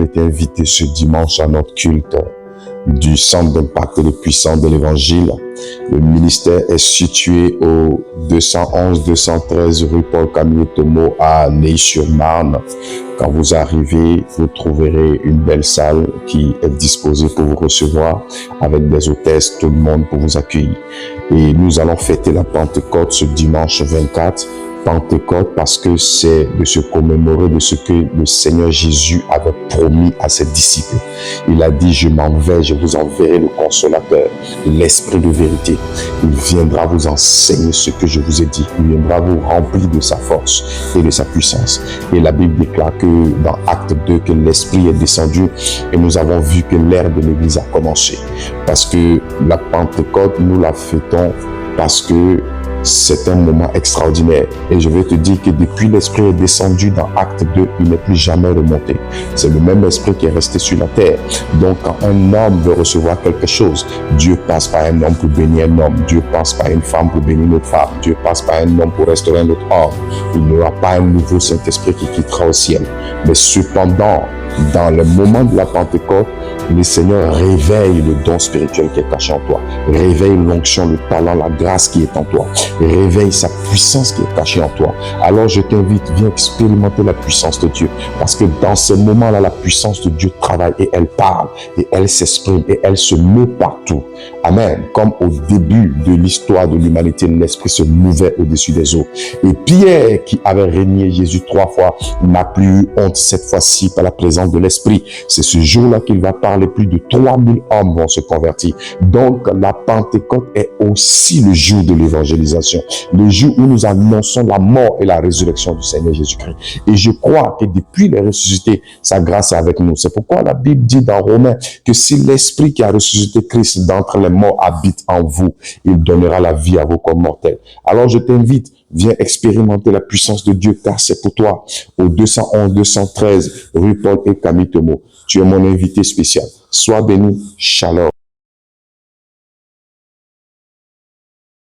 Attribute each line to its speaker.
Speaker 1: été invité ce dimanche à notre culte du centre d'impact de puissance de l'évangile. Le ministère est situé au 211-213 rue Paul Camille Thomo à Neuilly-sur-Marne. Quand vous arrivez, vous trouverez une belle salle qui est disposée pour vous recevoir avec des hôtesses, tout le monde pour vous accueillir. Et nous allons fêter la Pentecôte ce dimanche 24. Pentecôte parce que c'est de se commémorer de ce que le Seigneur Jésus avait promis à ses disciples. Il a dit, je m'en vais, je vous enverrai le consolateur, l'esprit de vérité. Il viendra vous enseigner ce que je vous ai dit. Il viendra vous remplir de sa force et de sa puissance. Et la Bible déclare que dans Acte 2, que l'esprit est descendu et nous avons vu que l'ère de l'Église a commencé. Parce que la Pentecôte, nous la fêtons parce que c'est un moment extraordinaire. Et je vais te dire que depuis l'Esprit est descendu dans Acte 2, il n'est plus jamais remonté. C'est le même Esprit qui est resté sur la terre. Donc, quand un homme veut recevoir quelque chose, Dieu passe par un homme pour bénir un homme. Dieu passe par une femme pour bénir une autre femme. Dieu passe par un homme pour restaurer un autre homme. Il n'y aura pas un nouveau Saint-Esprit qui quittera au ciel. Mais cependant, dans le moment de la Pentecôte, le Seigneur réveille le don spirituel qui est caché en toi. Réveille l'onction, le talent, la grâce qui est en toi. Réveille sa puissance qui est cachée en toi. Alors je t'invite, viens expérimenter la puissance de Dieu. Parce que dans ce moment-là, la puissance de Dieu travaille et elle parle, et elle s'exprime, et elle se meut partout. Amen. Comme au début de l'histoire de l'humanité, l'Esprit se mouvait au-dessus des eaux. Et Pierre, qui avait régné Jésus 3 fois, n'a plus eu honte cette fois-ci par la présence de l'Esprit. C'est ce jour-là qu'il va parler. Plus de 3000 hommes vont se convertir. Donc, la Pentecôte est aussi le jour de l'évangélisation. Le jour où nous annonçons la mort et la résurrection du Seigneur Jésus-Christ. Et je crois que depuis les ressuscités, sa grâce est avec nous. C'est pourquoi la Bible dit dans Romains que si l'Esprit qui a ressuscité Christ d'entre les morts habite en vous, il donnera la vie à vos corps mortels. Alors, je t'invite, viens expérimenter la puissance de Dieu, car c'est pour toi. Au 211-213 rue Paul et Camille Thomo. Tu es mon invité spécial. Sois béni. Shalom.